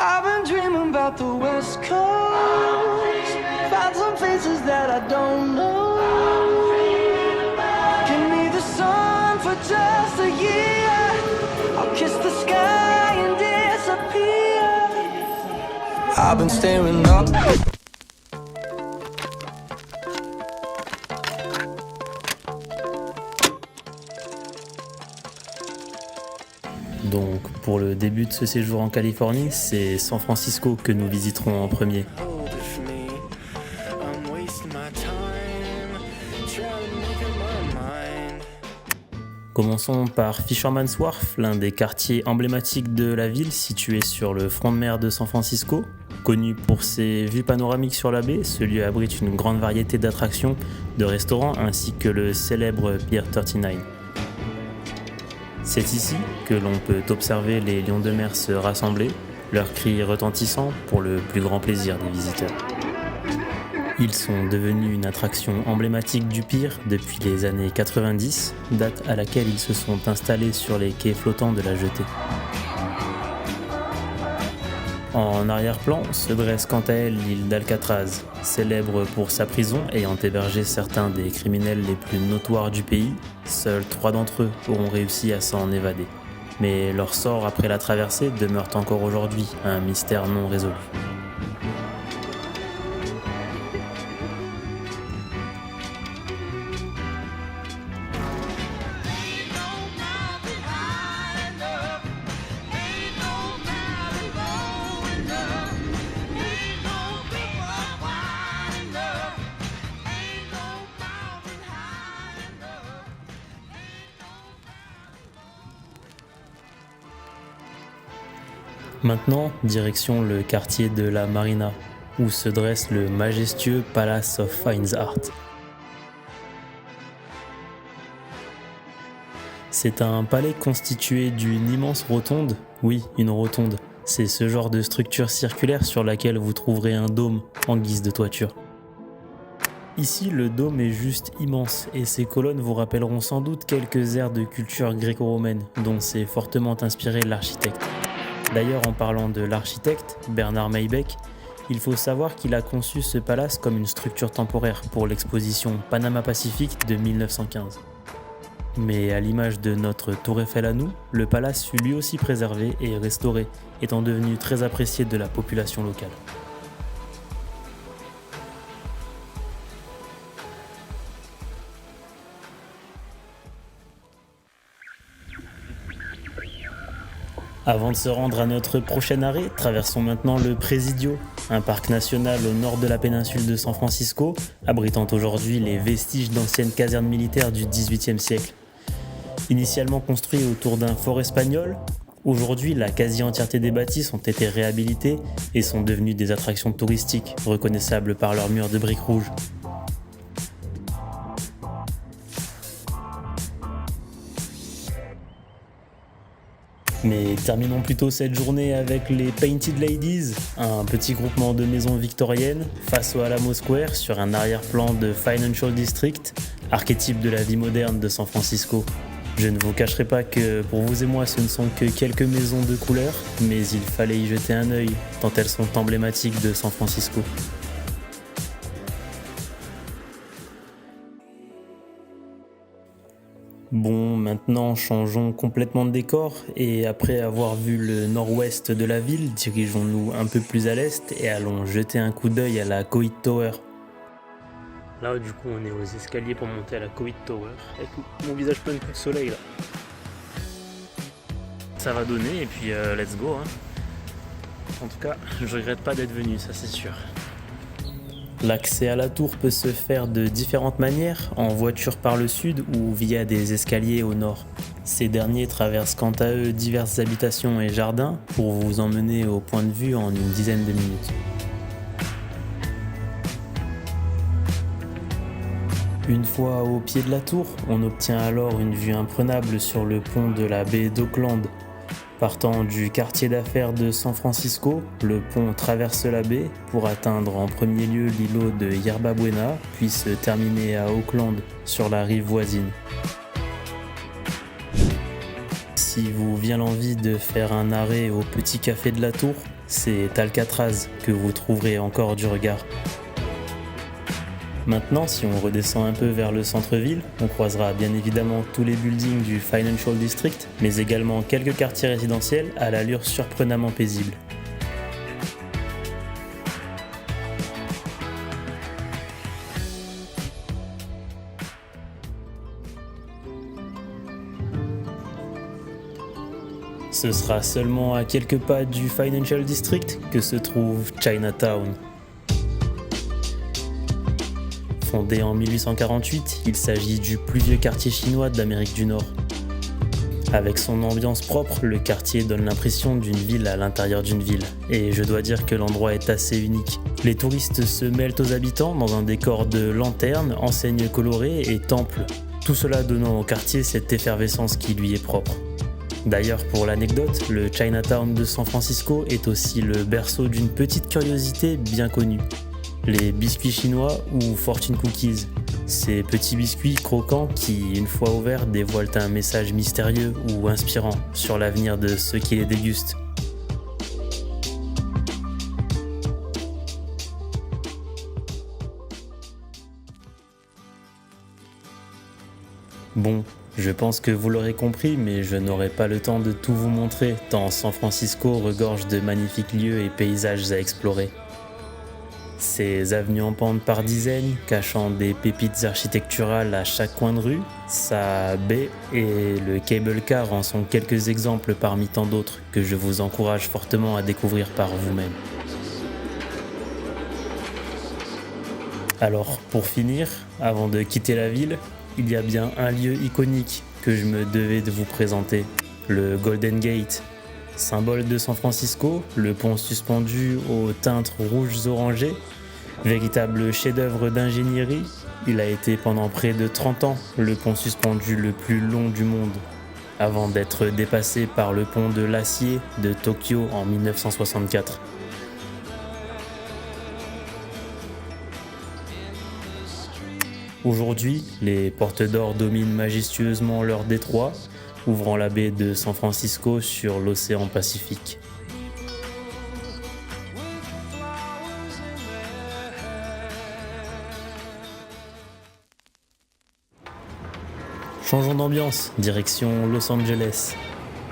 I've been dreaming about the West Coast. Found some faces that I don't know. Give me the sun for just a year. I'll kiss the sky and disappear. I've been staring up. Donc pour le début de ce séjour en Californie, c'est San Francisco que nous visiterons en premier. Commençons par Fisherman's Wharf, l'un des quartiers emblématiques de la ville situé sur le front de mer de San Francisco. Connu pour ses vues panoramiques sur la baie, ce lieu abrite une grande variété d'attractions, de restaurants ainsi que le célèbre Pier 39. C'est ici que l'on peut observer les lions de mer se rassembler, leurs cris retentissant pour le plus grand plaisir des visiteurs. Ils sont devenus une attraction emblématique du pier depuis les années 90, date à laquelle ils se sont installés sur les quais flottants de la jetée. En arrière-plan se dresse quant à elle l'île d'Alcatraz, célèbre pour sa prison ayant hébergé certains des criminels les plus notoires du pays. Seuls 3 d'entre eux auront réussi à s'en évader. Mais leur sort après la traversée demeure encore aujourd'hui un mystère non résolu. Maintenant, direction le quartier de la Marina, où se dresse le majestueux Palace of Fine Art. C'est un palais constitué d'une immense rotonde, oui, une rotonde. C'est ce genre de structure circulaire sur laquelle vous trouverez un dôme en guise de toiture. Ici, le dôme est juste immense et ses colonnes vous rappelleront sans doute quelques aires de culture gréco-romaine dont s'est fortement inspiré l'architecte. D'ailleurs, en parlant de l'architecte, Bernard Maybeck, il faut savoir qu'il a conçu ce palace comme une structure temporaire pour l'exposition Panama Pacific de 1915. Mais à l'image de notre Tour Eiffel à nous, le palace fut lui aussi préservé et restauré, étant devenu très apprécié de la population locale. Avant de se rendre à notre prochain arrêt, traversons maintenant le Presidio, un parc national au nord de la péninsule de San Francisco, abritant aujourd'hui les vestiges d'anciennes casernes militaires du XVIIIe siècle. Initialement construit autour d'un fort espagnol, aujourd'hui la quasi-entièreté des bâtisses ont été réhabilitées et sont devenues des attractions touristiques, reconnaissables par leurs murs de briques rouges. Mais terminons plutôt cette journée avec les Painted Ladies, un petit groupement de maisons victoriennes face au Alamo Square sur un arrière-plan de Financial District, archétype de la vie moderne de San Francisco. Je ne vous cacherai pas que pour vous et moi ce ne sont que quelques maisons de couleur, mais il fallait y jeter un œil tant elles sont emblématiques de San Francisco. Bon, maintenant changeons complètement de décor et après avoir vu le nord-ouest de la ville, dirigeons-nous un peu plus à l'est et allons jeter un coup d'œil à la Coit Tower. Là du coup on est aux escaliers pour monter à la Coit Tower, avec mon visage plein de coups de soleil là. Ça va donner et puis let's go hein. En tout cas, je regrette pas d'être venu, ça c'est sûr. L'accès à la tour peut se faire de différentes manières, en voiture par le sud ou via des escaliers au nord. Ces derniers traversent quant à eux diverses habitations et jardins pour vous emmener au point de vue en une dizaine de minutes. Une fois au pied de la tour, on obtient alors une vue imprenable sur le pont de la baie d'Oakland. Partant du quartier d'affaires de San Francisco, le pont traverse la baie pour atteindre en premier lieu l'îlot de Yerba Buena, puis se terminer à Oakland, sur la rive voisine. si vous vient l'envie de faire un arrêt au petit café de la Tour, c'est Alcatraz que vous trouverez encore du regard. Maintenant, si on redescend un peu vers le centre-ville, on croisera bien évidemment tous les buildings du Financial District, mais également quelques quartiers résidentiels à l'allure surprenamment paisible. Ce sera seulement à quelques pas du Financial District que se trouve Chinatown. Fondé en 1848, il s'agit du plus vieux quartier chinois d'Amérique du Nord. Avec son ambiance propre, le quartier donne l'impression d'une ville à l'intérieur d'une ville. Et je dois dire que l'endroit est assez unique. Les touristes se mêlent aux habitants dans un décor de lanternes, enseignes colorées et temples. Tout cela donnant au quartier cette effervescence qui lui est propre. D'ailleurs, pour l'anecdote, le Chinatown de San Francisco est aussi le berceau d'une petite curiosité bien connue. Les biscuits chinois ou fortune cookies. Ces petits biscuits croquants qui, une fois ouverts, dévoilent un message mystérieux ou inspirant sur l'avenir de ceux qui les dégustent. Bon, je pense que vous l'aurez compris, mais je n'aurai pas le temps de tout vous montrer, tant San Francisco regorge de magnifiques lieux et paysages à explorer. Ses avenues en pente par dizaines, cachant des pépites architecturales à chaque coin de rue, sa baie et le cable car en sont quelques exemples parmi tant d'autres que je vous encourage fortement à découvrir par vous-même. Alors, pour finir, avant de quitter la ville, il y a bien un lieu iconique que je me devais de vous présenter, le Golden Gate. Symbole de San Francisco, le pont suspendu aux teintes rouges orangées, véritable chef-d'œuvre d'ingénierie, il a été pendant près de 30 ans le pont suspendu le plus long du monde, avant d'être dépassé par le pont de l'acier de Tokyo en 1964. Aujourd'hui, les portes d'or dominent majestueusement leur détroit, ouvrant la baie de San Francisco sur l'océan Pacifique. Changeons d'ambiance, direction Los Angeles.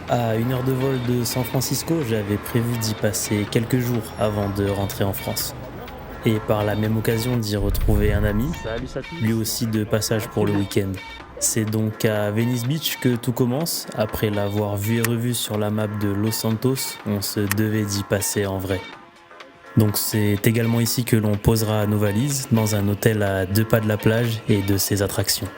À 1 heure de vol de San Francisco, j'avais prévu d'y passer quelques jours avant de rentrer en France. Et par la même occasion d'y retrouver un ami, lui aussi de passage pour le week-end. C'est donc à Venice Beach que tout commence. Après l'avoir vu et revu sur la map de Los Santos, on se devait d'y passer en vrai. Donc c'est également ici que l'on posera nos valises, dans un hôtel à 2 pas de la plage et de ses attractions.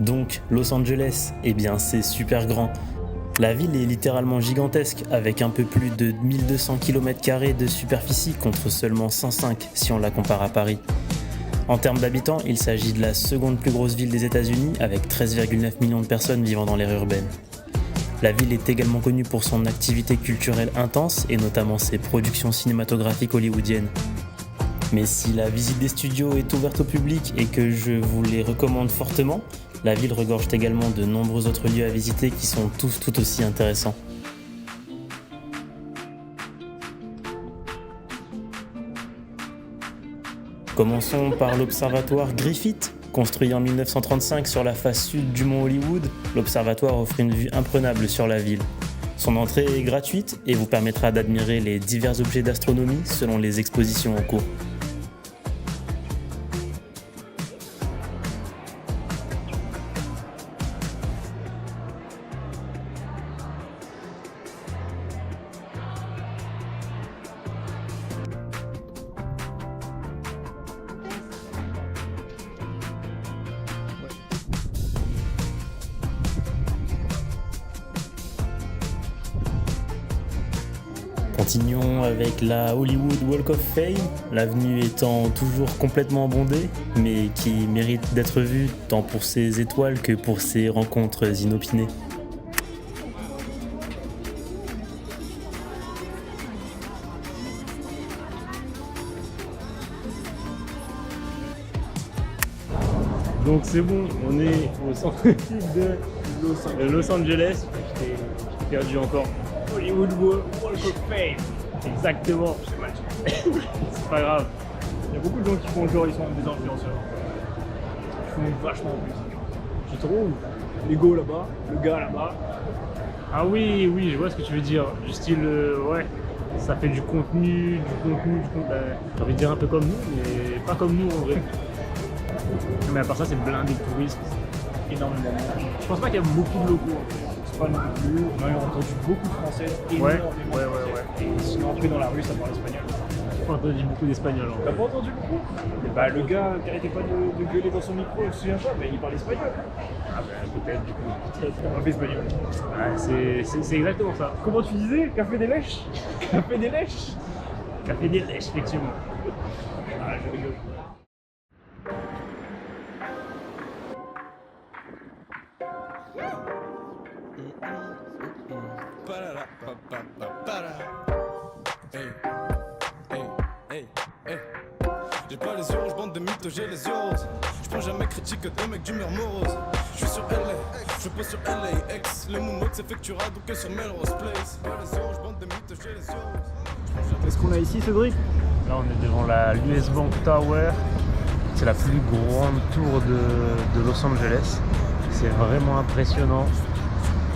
Donc, Los Angeles, eh bien c'est super grand. La ville est littéralement gigantesque, avec un peu plus de 1200 km² de superficie contre seulement 105 si on la compare à Paris. En termes d'habitants, il s'agit de la seconde plus grosse ville des États-Unis, avec 13,9 millions de personnes vivant dans l'aire urbaine. La ville est également connue pour son activité culturelle intense, et notamment ses productions cinématographiques hollywoodiennes. Mais si la visite des studios est ouverte au public et que je vous les recommande fortement, la ville regorge également de nombreux autres lieux à visiter qui sont tous tout aussi intéressants. Commençons par l'observatoire Griffith. Construit en 1935 sur la face sud du mont Hollywood, l'observatoire offre une vue imprenable sur la ville. Son entrée est gratuite et vous permettra d'admirer les divers objets d'astronomie selon les expositions en cours. Continuons avec la Hollywood Walk of Fame, l'avenue étant toujours complètement bondée, mais qui mérite d'être vue tant pour ses étoiles que pour ses rencontres inopinées. Donc c'est bon, on est au centre de Los Angeles. J'ai perdu encore. Hollywood Walk of Fame. Exactement. C'est pas grave. Il y a beaucoup de gens qui font genre ils sont des influenceurs. Ils font vachement plus. Je trouve. L'ego là-bas, le gars là-bas. Ah oui, oui, je vois ce que tu veux dire. Du style, ouais, ça fait du contenu. J'ai envie de dire un peu comme nous, mais pas comme nous en vrai. Mais à part ça, c'est blindé de touristes, énormément de monde. Je pense pas qu'il y a beaucoup de locaux. C'est pas non plus. On a entendu beaucoup de français, énormément de français. Et sinon, après dans la rue, ça parle espagnol. J'ai pas entendu beaucoup d'espagnol. T'as pas entendu beaucoup? Bah, le gars qui arrêtait pas de gueuler dans son micro, je me souviens pas, mais il parle espagnol. Ah, bah, peut-être du coup. Un peu espagnol. Ouais, c'est exactement ça. Comment tu disais? Café des lèches? Café des lèches? Café des lèches, effectivement. Ah, je rigole. J'ai pas les yeux rouges, bande de mythos, j'ai les yeux roses. J'prends jamais critique des mecs d'humeur morose. J'suis sur LA, je pose sur LAX. Le moonwalk s'effectuera donc que sur Melrose Place. Pas les yeux rouges, bande de mythos, j'ai les yeux roses. Qu'est-ce qu'on a ici, Cédric? Là, on est devant la US Bank Tower. C'est la plus grande tour de Los Angeles. C'est vraiment impressionnant.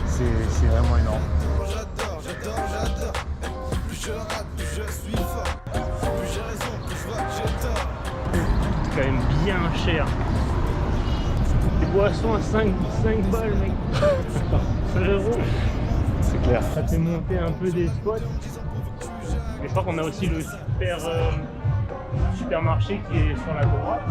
C'est vraiment énorme. J'adore. Plus je rate, plus je suis fort. Plus j'ai raison, plus je vois que j'ai tort. C'est quand même bien cher. Des boissons à 5 balles, mec. 5 euros. C'est clair. Ça fait monter un peu des spots. Mais je crois qu'on a aussi le supermarché qui est sur la droite.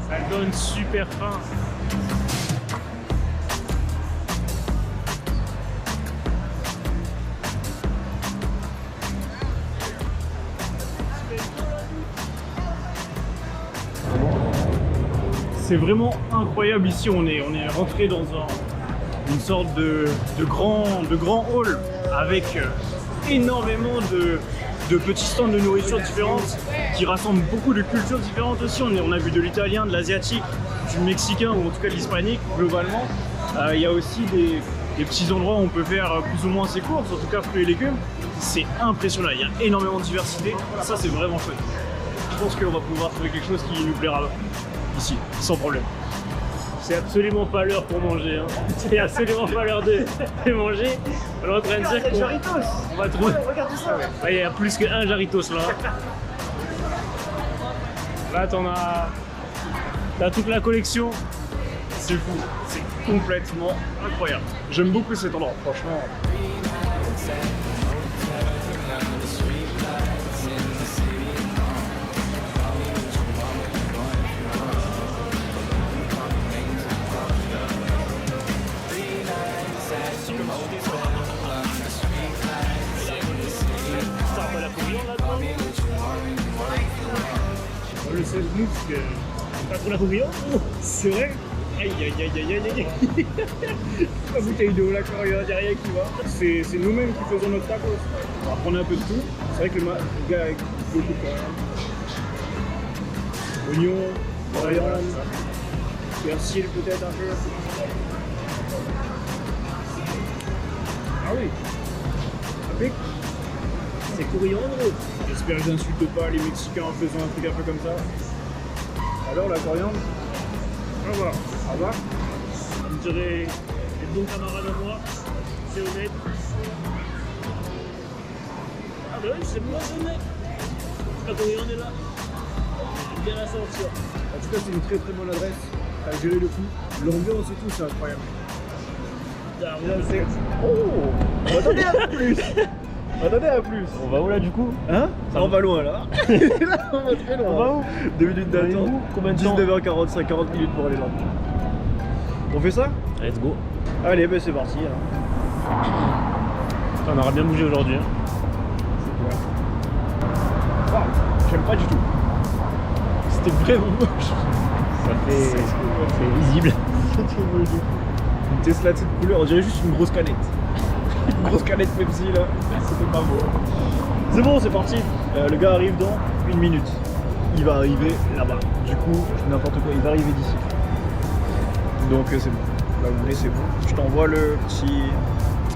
Ça donne super faim. C'est vraiment incroyable ici, on est rentré dans une sorte de grand hall avec énormément de petits stands de nourriture différentes qui rassemblent beaucoup de cultures différentes aussi. On a vu de l'italien, de l'asiatique, du mexicain ou en tout cas de l'hispanique globalement. Il y a aussi des petits endroits où on peut faire plus ou moins ses courses, en tout cas fruits et légumes. C'est impressionnant, il y a énormément de diversité, ça c'est vraiment chouette. Je pense qu'on va pouvoir trouver quelque chose qui nous plaira ici, sans problème. C'est absolument pas l'heure pour manger, hein. C'est absolument pas l'heure de manger. On est en train de dire qu'on va trouver... Regarde tout ça. Ouais, il y a plus qu'un Jarritos là. Là t'as toute la collection. C'est fou, c'est complètement incroyable. J'aime beaucoup cet endroit, franchement. Le seul nous, parce que pas trop la coriandre. C'est vrai. Aïe aïe aïe aïe aïe aïe. La bouteille d'eau, la coriandre, y'a rien qui va. C'est nous-mêmes qui faisons notre tacos. On va prendre un peu de tout. C'est vrai que le gars avec beaucoup de coriandre. Oignon, coriandre, persil peut-être un peu. Ah oui. Avec. C'est coriandre. J'espère que j'insulte pas les Mexicains en faisant un truc un peu comme ça. Alors la coriandre, au revoir. Au revoir. On dirait des bons camarades à moi, c'est honnête. Ah bah oui, c'est moi honnête. La coriandre est là. J'aime bien la sortir. En tout cas, c'est une très très bonne adresse. À gérer le coup. L'ambiance et tout, c'est incroyable. Là, c'est... Oh, on va donner un peu plus. Attendez à plus. On va où là du coup? Hein? Ça On va. va loin là. Là, on va très loin. On va où? 2 minutes On est d'attente. où? Combien de temps? 19h45, 40 minutes pour aller là. On fait ça? Let's go. Allez, ben c'est parti. Hein. On aura bien bougé aujourd'hui. Hein. Waouh, j'aime pas du tout. C'était vraiment moche. Ça fait. C'est visible. C'était moche. Une Tesla de cette couleur, on dirait juste une grosse canette. Une grosse canette Pepsi là. C'était pas beau. C'est bon, c'est parti. Le gars arrive dans 1 minute. Il va arriver là-bas. Du coup, n'importe quoi, il va arriver d'ici. Donc c'est bon. Là où on est, c'est bon. Je t'envoie le petit.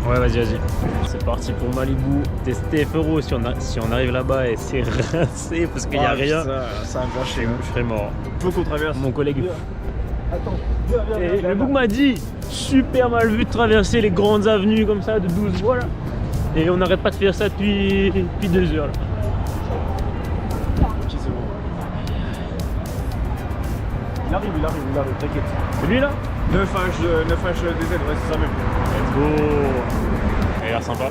Ouais, vas-y. C'est parti pour Malibu. Tester F-Euro si on arrive là-bas et c'est rincé parce qu'il n'y a rien. Ça va chez Je serais mort. Faut qu'on traverse. Mon collègue. Attends, viens. Et le bouc m'a dit super mal vu de traverser les grandes avenues comme ça de 12 voies là. Et on n'arrête pas de faire ça depuis 2 heures là. Ok, c'est bon. Il arrive, t'inquiète. C'est lui là? 9H DZ, ouais, c'est ça même. Let's go. Il a l'air sympa.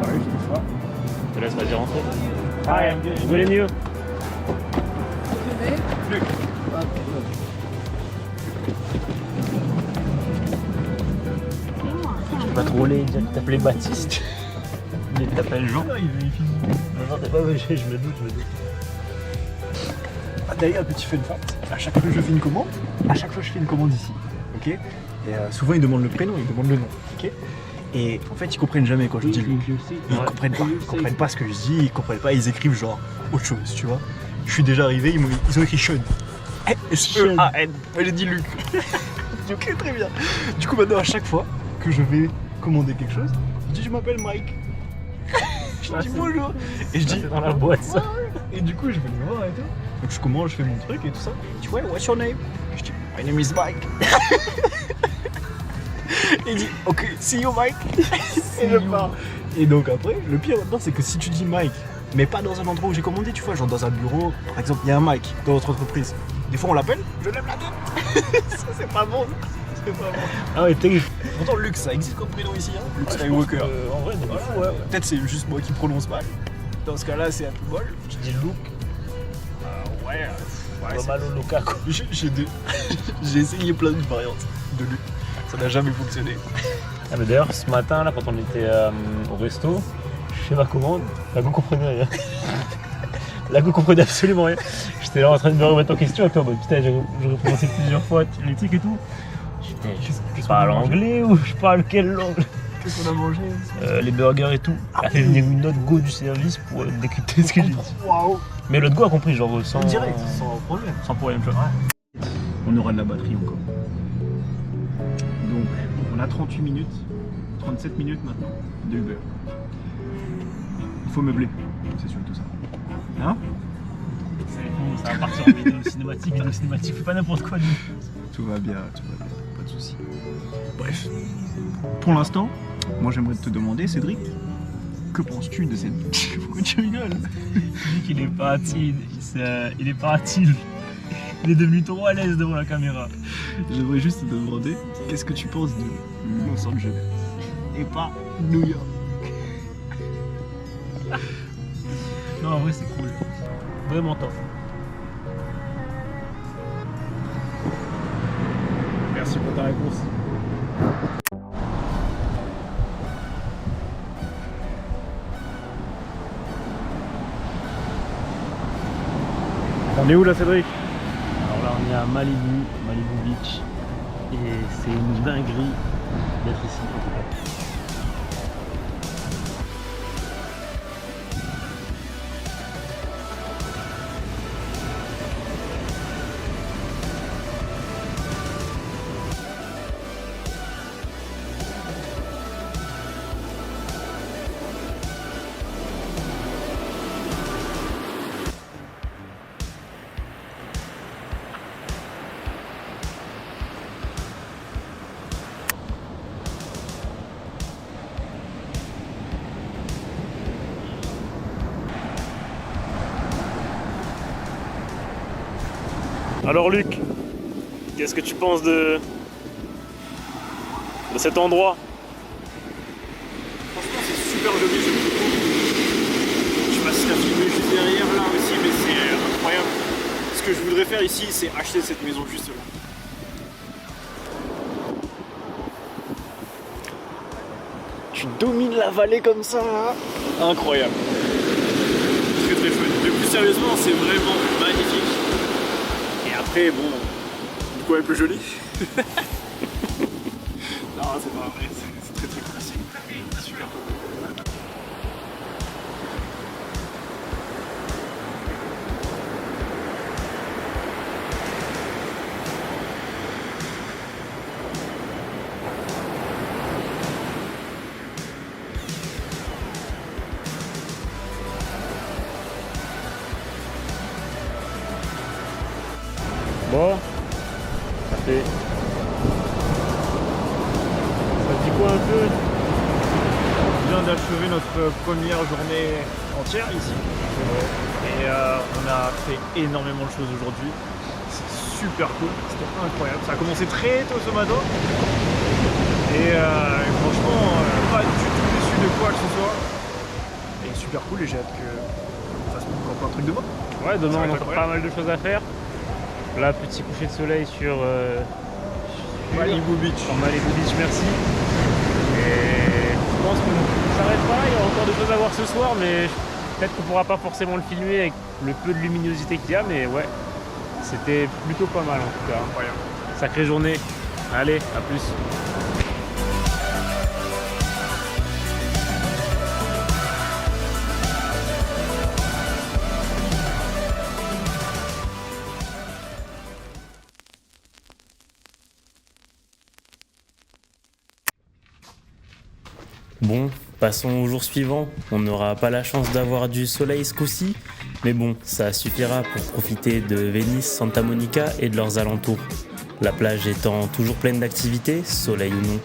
Pareil, je te ferai. Je te laisse, vas-y rentrer. Ah, Je voulais mieux. Luc. Tu vas troller, il t'appelait Baptiste. Il t'appelle Jean. Il vérifie. Non, t'es pas obligé, je me doute. Ah, d'ailleurs, petit fun fact, à chaque fois que je fais une commande, ici, ok. Et souvent ils demandent le prénom, ils demandent le nom, ok. Et en fait ils comprennent jamais quand je dis Luc. Ils comprennent pas ce que je dis, ils comprennent pas, ils écrivent genre autre chose, tu vois. Je suis déjà arrivé, ils ont écrit Sean. S-E-A-N. Moi j'ai dit Luc. Ok, très bien. Du coup maintenant à chaque fois que je vais commander quelque chose, je dis je m'appelle Mike. Je dis bonjour. Et je dis dans la boîte ça. et du coup, je vais le voir et tout. Donc je commence, je fais mon truc et tout ça. Il dit ouais, what's your name? Je dis my name is Mike. Il dit ok, see you Mike. Et je pars. Et donc après, le pire maintenant, c'est que si tu dis Mike, mais pas dans un endroit où j'ai commandé, tu vois, genre dans un bureau, par exemple, il y a un Mike dans votre entreprise. Des fois, on l'appelle, je lève la tête. Ça, c'est pas bon. C'est pas bon. Ah ouais, t'es. Pourtant, Luke, ça existe comme prénom ici, hein. Luke Skywalker. En vrai, des fois, Ouais. Peut-être c'est juste moi qui prononce mal. Dans ce cas-là, c'est un peu bol. je dis Luke. Ouais, c'est- Romalo Lukaku. J'ai essayé plein de variantes de Luke. Ça n'a jamais fonctionné. Ah, mais d'ailleurs, ce matin, là, quand on était au resto, je fais ma commande, la go comprenait rien. La go comprenait absolument rien. J'étais là en train de me remettre en question, et puis en mode putain, j'ai recommencé plusieurs fois les trucs et tout. Je parle anglais ou je parle quelle langue? Qu'est-ce qu'on a mangé? Les burgers et tout. Elle a fait venir une autre go du service pour décrypter ce que j'ai dit. Waouh! Mais l'autre go a compris, genre sans. Direct, sans problème. Sans problème, tu vois. On aura de la batterie encore. Donc, on a 38 minutes, 37 minutes maintenant de Uber. Il faut meubler, c'est surtout ça. Hein? Ça va partir en vidéo cinématique, fais pas n'importe quoi. Tout va bien, pas de soucis. Bref, pour l'instant, moi j'aimerais te demander, Cédric, que penses-tu de cette... Pourquoi tu rigoles? Il dit qu'il est pas timide, il est pas timide. Il est devenu trop à l'aise devant la caméra. J'aimerais juste te demander, qu'est-ce que tu penses de Los Angeles et pas New York? Non, en vrai, c'est cool. Vraiment top. Merci pour ta réponse. On est où là, Cédric? Alors là, on est à Malibu Beach. Et c'est une dinguerie d'être ici, en tout cas. Alors Luc, qu'est-ce que tu penses de cet endroit? super joli, j'aime beaucoup. Je sais pas si t'as filmé juste derrière là aussi, mais c'est incroyable. Ce que je voudrais faire ici, c'est acheter cette maison juste là. Tu domines la vallée comme ça, là. Incroyable. Très très chouette. Mais plus sérieusement, c'est vraiment magnifique. Et après, bon, du coup, elle est plus jolie. Non, c'est pas vrai, c'est très très classique. C'est super cool. Bon, ça fait. Ça dit quoi un peu? On vient d'achever notre première journée entière ici. Et on a fait énormément de choses aujourd'hui. C'est super cool, c'était incroyable. Ça a commencé très tôt ce matin. Et franchement, pas du tout déçu de quoi que ce soit. Et super cool et j'ai hâte qu'on fasse encore plein de trucs demain. Ouais, demain on a encore incroyable. pas mal de choses à faire. Là, petit coucher de soleil sur Malibu Beach. sur Malibu Beach, merci. Et je pense qu'on s'arrête pas, il y a encore des choses à voir ce soir, mais peut-être qu'on pourra pas forcément le filmer avec le peu de luminosité qu'il y a, mais ouais, c'était plutôt pas mal en tout cas. Incroyable. Sacrée journée. Allez, à plus. Bon, passons au jour suivant. On n'aura pas la chance d'avoir du soleil ce coup-ci, mais bon, ça suffira pour profiter de Venise, Santa Monica et de leurs alentours. La plage étant toujours pleine d'activités, soleil ou non.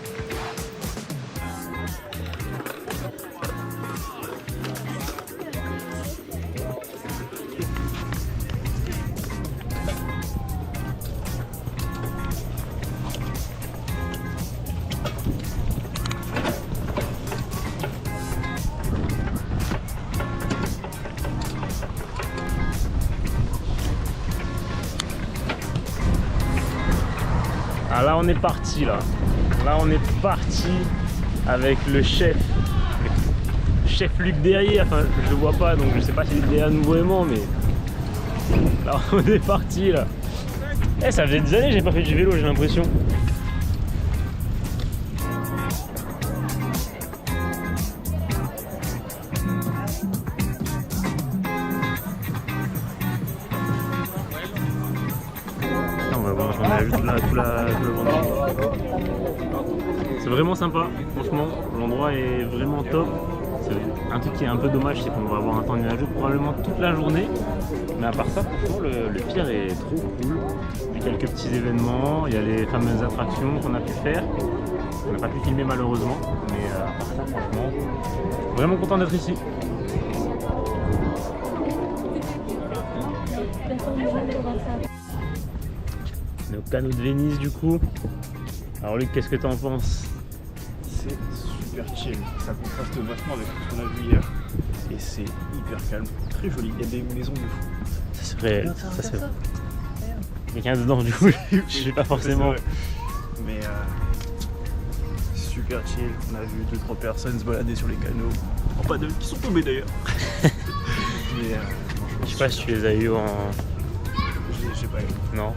Ah là on est parti là. Là on est parti avec le chef Luc derrière. Enfin je le vois pas donc je sais pas s'il est derrière nous vraiment, mais là on est parti là. Eh, ça faisait des années que j'ai pas fait du vélo, j'ai l'impression. On a vu tout le vendredi. C'est vraiment sympa, franchement, l'endroit est vraiment top. C'est un truc qui est un peu dommage, c'est qu'on va avoir un temps nuageux probablement toute la journée. Mais à part ça, franchement, le pire est trop cool. Il y a quelques petits événements, il y a les fameuses attractions qu'on a pu faire. On n'a pas pu filmer malheureusement, mais à part ça, franchement, vraiment content d'être ici. On est au canot de Venise du coup. Alors Luc, qu'est-ce que tu en penses? C'est super chill, ça contraste vachement avec ce qu'on a vu hier. Et c'est hyper calme, très joli, il y a des maisons de fou. Ça serait... Ça serait... Quelqu'un dedans du coup, je sais pas forcément. Mais super chill, on a vu 2-3 personnes se balader sur les canaux. En pas deux, qui sont tombés d'ailleurs. Mais je sais pas si tu les as eu en... J'ai pas eu. Non.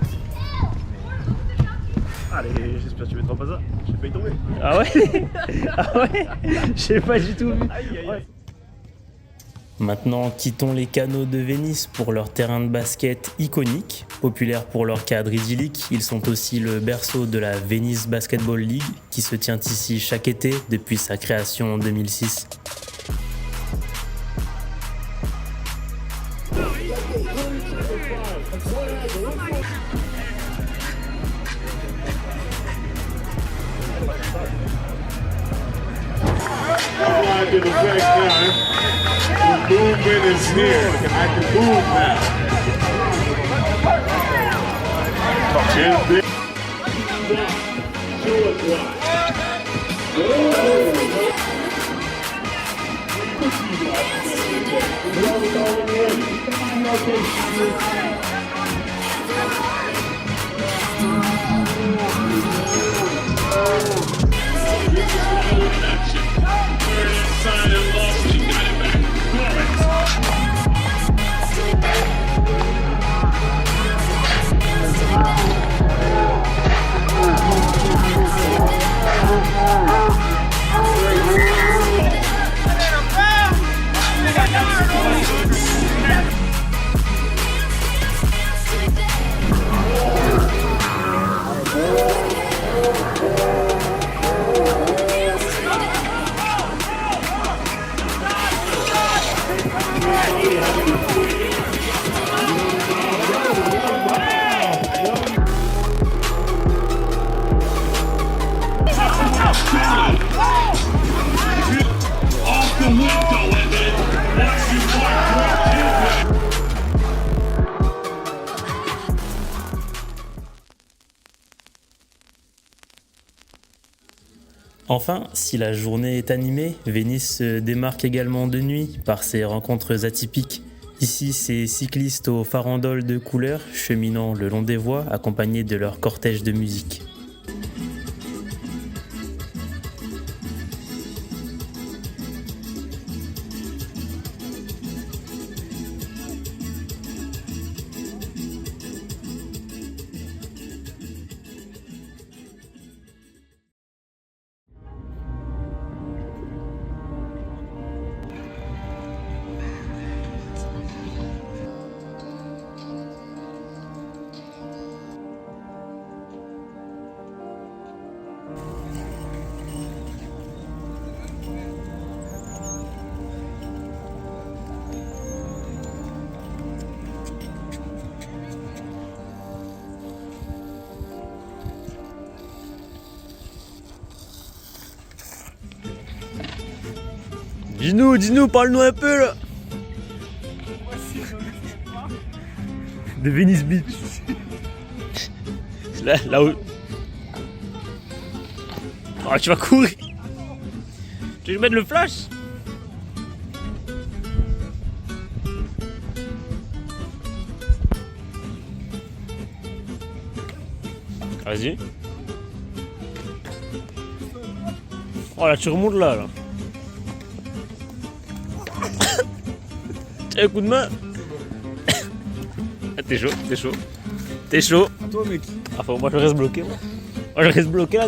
Allez, j'espère que tu mettras pas ça, j'ai failli tomber. Ah ouais? Ah ouais? J'ai pas du tout vu. Aïe aïe aïe. Maintenant, quittons les canaux de Venise pour leur terrain de basket iconique. Populaires pour leur cadre idyllique, ils sont aussi le berceau de la Venice Basketball League qui se tient ici chaque été depuis sa création en 2006. To the back now. The movement is here. I can move now. And big short drive. Enfin, si la journée est animée, Venise se démarque également de nuit par ses rencontres atypiques. Ici, ces cyclistes aux farandoles de couleurs cheminant le long des voies accompagnés de leur cortège de musique. Dis-nous, parle-nous un peu là. De Venice Beach. Là où. Oh, tu vas courir. Tu veux mettre le flash? Vas-y. Oh là, tu remontes là. Tiens, un coup de main. Ah, t'es chaud. Toi, mec. Ah, moi je reste bloqué. Moi je reste bloqué là.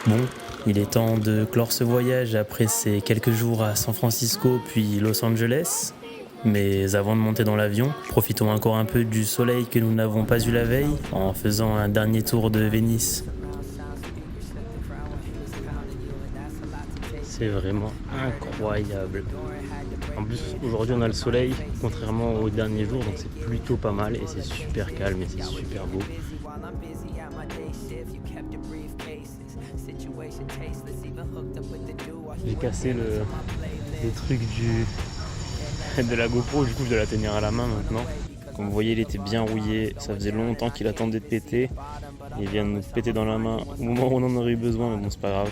Bon, il est temps de clore ce voyage après ces quelques jours à San Francisco puis Los Angeles. Mais avant de monter dans l'avion, profitons encore un peu du soleil que nous n'avons pas eu la veille en faisant un dernier tour de Venise. C'est vraiment incroyable. En plus, aujourd'hui on a le soleil, contrairement aux derniers jours, donc c'est plutôt pas mal et c'est super calme et c'est super beau. J'ai cassé le truc de la GoPro, du coup je dois la tenir à la main maintenant. Comme vous voyez, il était bien rouillé, ça faisait longtemps qu'il attendait de péter. Il vient de nous péter dans la main au moment où on en aurait eu besoin, mais bon, c'est pas grave.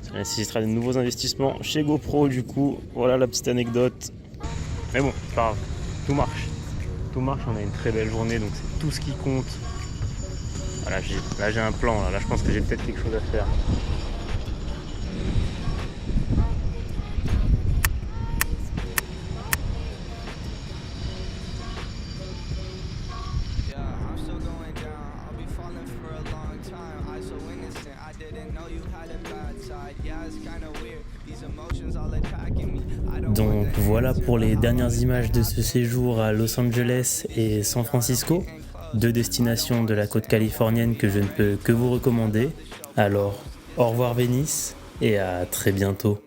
Ça nécessitera de nouveaux investissements chez GoPro, du coup, voilà la petite anecdote. Mais bon, c'est pas grave, tout marche. Tout marche, on a une très belle journée, donc c'est tout ce qui compte. Voilà, là j'ai un plan, là je pense que j'ai peut-être quelque chose à faire. Donc voilà pour les dernières images de ce séjour à Los Angeles et San Francisco, deux destinations de la côte californienne que je ne peux que vous recommander. Alors, au revoir Venise et à très bientôt.